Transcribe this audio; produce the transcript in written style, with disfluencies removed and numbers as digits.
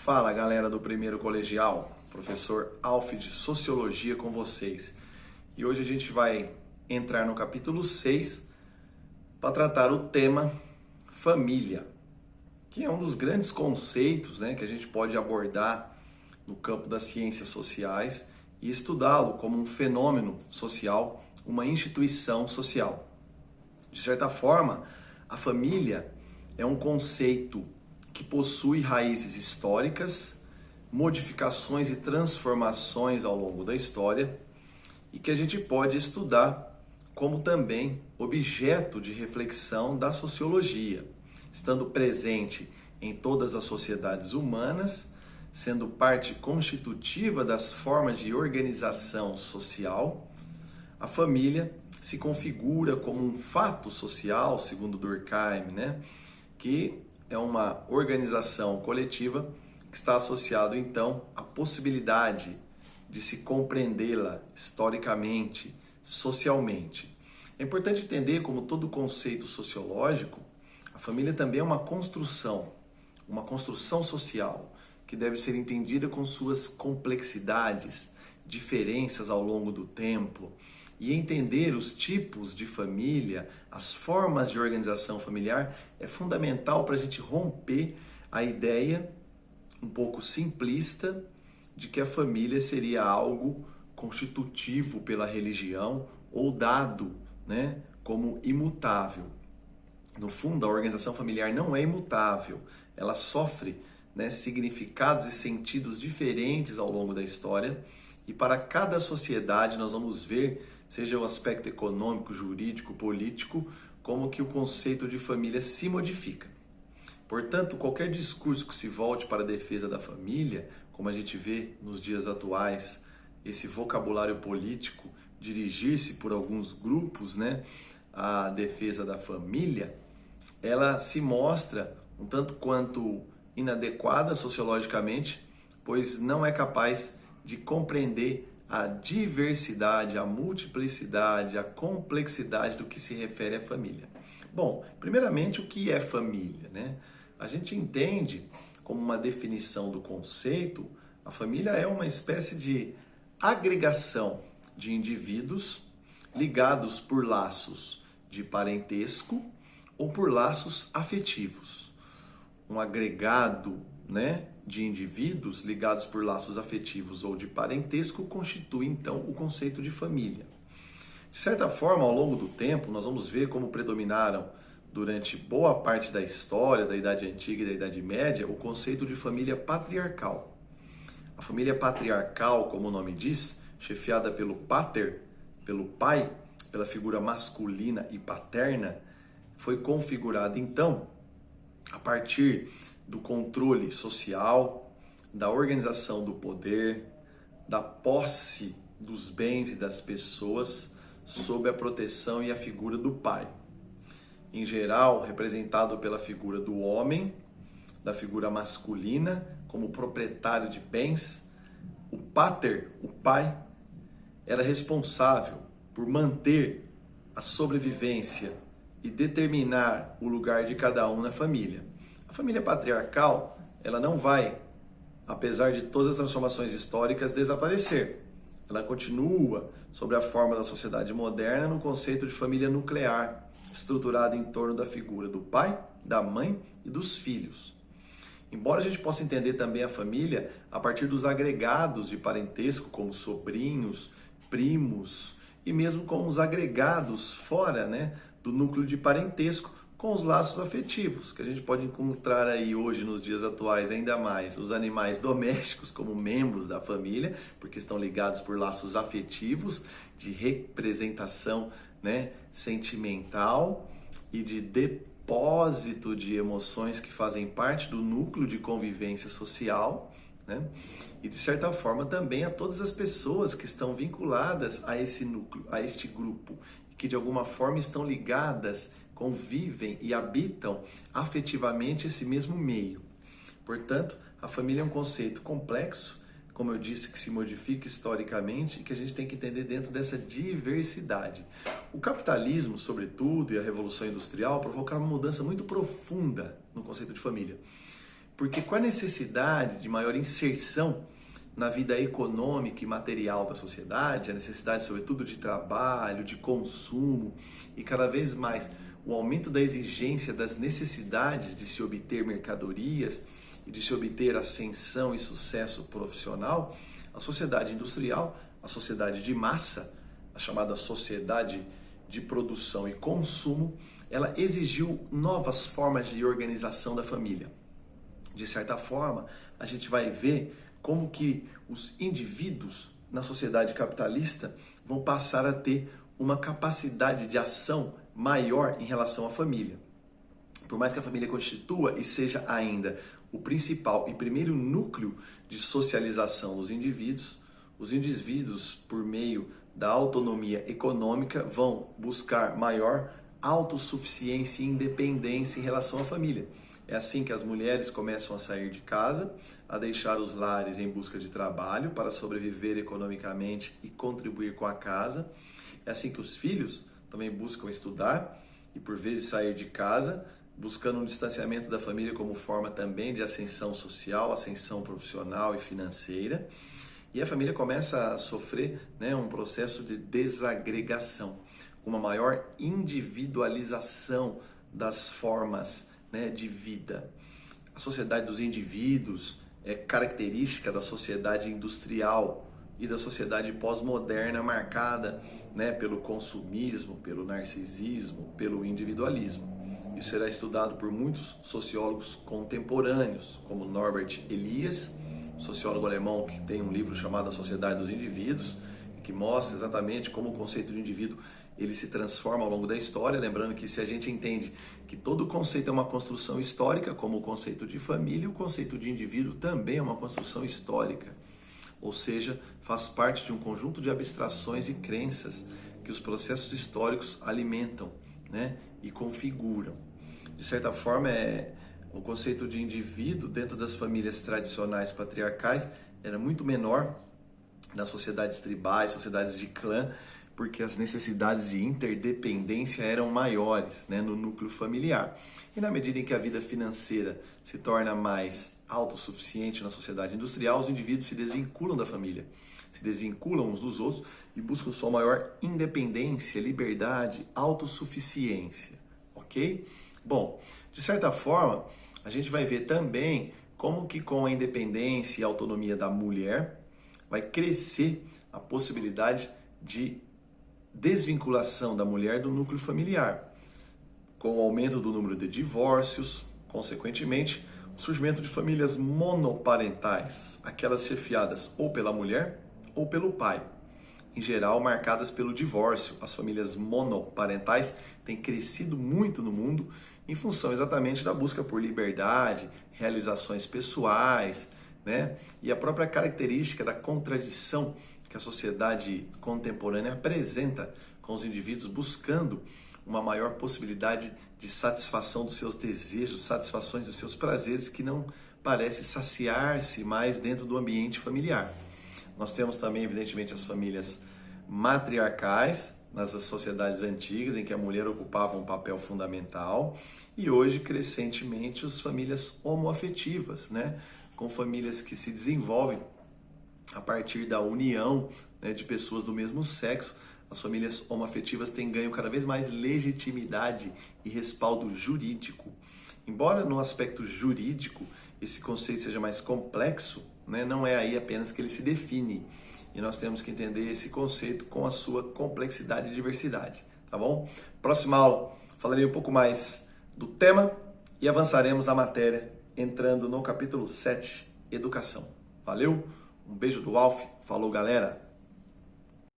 Fala galera do primeiro colegial, professor Alf de Sociologia com vocês. E hoje a gente vai entrar no capítulo 6 para tratar o tema família, que é um dos grandes conceitos, que a gente pode abordar no campo das ciências sociais e estudá-lo como um fenômeno social, uma instituição social. De certa forma, a família é um conceito que possui raízes históricas, modificações e transformações ao longo da história e que a gente pode estudar como também objeto de reflexão da sociologia, estando presente em todas as sociedades humanas, sendo parte constitutiva das formas de organização social. A família se configura como um fato social, segundo Durkheim, que é uma organização coletiva que está associado então à possibilidade de se compreendê-la historicamente, socialmente. É importante entender como todo conceito sociológico, a família também é uma construção social que deve ser entendida com suas complexidades, diferenças ao longo do tempo. E entender os tipos de família, as formas de organização familiar, é fundamental para a gente romper a ideia um pouco simplista de que a família seria algo constitutivo pela religião ou dado, como imutável. No fundo, a organização familiar não é imutável, ela sofre significados e sentidos diferentes ao longo da história, e para cada sociedade nós vamos ver, seja o aspecto econômico, jurídico, político, como que o conceito de família se modifica. Portanto, qualquer discurso que se volte para a defesa da família, como a gente vê nos dias atuais, esse vocabulário político dirigir-se por alguns grupos, à defesa da família, ela se mostra um tanto quanto inadequada sociologicamente, pois não é capaz de compreender a diversidade, a multiplicidade, a complexidade do que se refere à família. Bom, primeiramente, o que é família, A gente entende como uma definição do conceito, a família é uma espécie de agregação de indivíduos ligados por laços de parentesco ou por laços afetivos. Um agregado, de indivíduos ligados por laços afetivos ou de parentesco constitui, então, o conceito de família. De certa forma, ao longo do tempo, nós vamos ver como predominaram, durante boa parte da história, da Idade Antiga e da Idade Média, o conceito de família patriarcal. A família patriarcal, como o nome diz, chefiada pelo pater, pelo pai, pela figura masculina e paterna, foi configurada, então, a partir do controle social, da organização do poder, da posse dos bens e das pessoas sob a proteção e a figura do pai. Em geral, representado pela figura do homem, da figura masculina, como proprietário de bens, o pater, o pai, era responsável por manter a sobrevivência e determinar o lugar de cada um na família. A família patriarcal, ela não vai, apesar de todas as transformações históricas, desaparecer. Ela continua sob a forma da sociedade moderna no conceito de família nuclear, estruturada em torno da figura do pai, da mãe e dos filhos. Embora a gente possa entender também a família a partir dos agregados de parentesco, como sobrinhos, primos, e mesmo com os agregados fora, do núcleo de parentesco, com os laços afetivos, que a gente pode encontrar aí hoje, nos dias atuais, ainda mais os animais domésticos como membros da família, porque estão ligados por laços afetivos, de representação sentimental e de depósito de emoções que fazem parte do núcleo de convivência social, e de certa forma também a todas as pessoas que estão vinculadas a esse núcleo, a este grupo, que de alguma forma estão ligadas, convivem e habitam afetivamente esse mesmo meio. Portanto, a família é um conceito complexo, como eu disse, que se modifica historicamente e que a gente tem que entender dentro dessa diversidade. O capitalismo, sobretudo, e a Revolução Industrial provocaram uma mudança muito profunda no conceito de família. Porque com a necessidade de maior inserção na vida econômica e material da sociedade, a necessidade sobretudo de trabalho, de consumo e cada vez mais o aumento da exigência das necessidades de se obter mercadorias e de se obter ascensão e sucesso profissional, a sociedade industrial, a sociedade de massa, a chamada sociedade de produção e consumo, ela exigiu novas formas de organização da família. De certa forma, a gente vai ver como que os indivíduos na sociedade capitalista vão passar a ter uma capacidade de ação maior em relação à família. Por mais que a família constitua e seja ainda o principal e primeiro núcleo de socialização dos indivíduos, os indivíduos, por meio da autonomia econômica, vão buscar maior autossuficiência e independência em relação à família. É assim que as mulheres começam a sair de casa, a deixar os lares em busca de trabalho para sobreviver economicamente e contribuir com a casa. É assim que os filhos também buscam estudar e por vezes sair de casa, buscando um distanciamento da família como forma também de ascensão social, ascensão profissional e financeira. E a família começa a sofrer, um processo de desagregação, uma maior individualização das formas, de vida. A sociedade dos indivíduos é característica da sociedade industrial e da sociedade pós-moderna marcada, pelo consumismo, pelo narcisismo, pelo individualismo. Isso será estudado por muitos sociólogos contemporâneos, como Norbert Elias, sociólogo alemão que tem um livro chamado A Sociedade dos Indivíduos, que mostra exatamente como o conceito de indivíduo ele se transforma ao longo da história, lembrando que se a gente entende que todo conceito é uma construção histórica, como o conceito de família, o conceito de indivíduo também é uma construção histórica, ou seja, faz parte de um conjunto de abstrações e crenças que os processos históricos alimentam, e configuram. De certa forma, o conceito de indivíduo dentro das famílias tradicionais patriarcais era muito menor nas sociedades tribais, sociedades de clã, porque as necessidades de interdependência eram maiores, no núcleo familiar. E na medida em que a vida financeira se torna mais autossuficiente na sociedade industrial, os indivíduos se desvinculam da família, se desvinculam uns dos outros e buscam sua maior independência, liberdade, autossuficiência, ok? Bom, de certa forma, a gente vai ver também como que com a independência e autonomia da mulher vai crescer a possibilidade de desvinculação da mulher do núcleo familiar, com o aumento do número de divórcios, consequentemente, o surgimento de famílias monoparentais, aquelas chefiadas ou pela mulher ou pelo pai, em geral marcadas pelo divórcio. As famílias monoparentais têm crescido muito no mundo em função exatamente da busca por liberdade, realizações pessoais, e a própria característica da contradição que a sociedade contemporânea apresenta com os indivíduos buscando uma maior possibilidade de satisfação dos seus desejos, satisfações dos seus prazeres que não parece saciar-se mais dentro do ambiente familiar. Nós temos também, evidentemente, as famílias matriarcais nas sociedades antigas, em que a mulher ocupava um papel fundamental, e hoje, crescentemente, as famílias homoafetivas, com famílias que se desenvolvem a partir da união de pessoas do mesmo sexo. As famílias homoafetivas têm ganho cada vez mais legitimidade e respaldo jurídico. Embora no aspecto jurídico esse conceito seja mais complexo, não é aí apenas que ele se define. E nós temos que entender esse conceito com a sua complexidade e diversidade, tá bom? Próxima aula, falarei um pouco mais do tema e avançaremos na matéria, entrando no capítulo 7, Educação. Valeu? Um beijo do Alf. Falou, galera!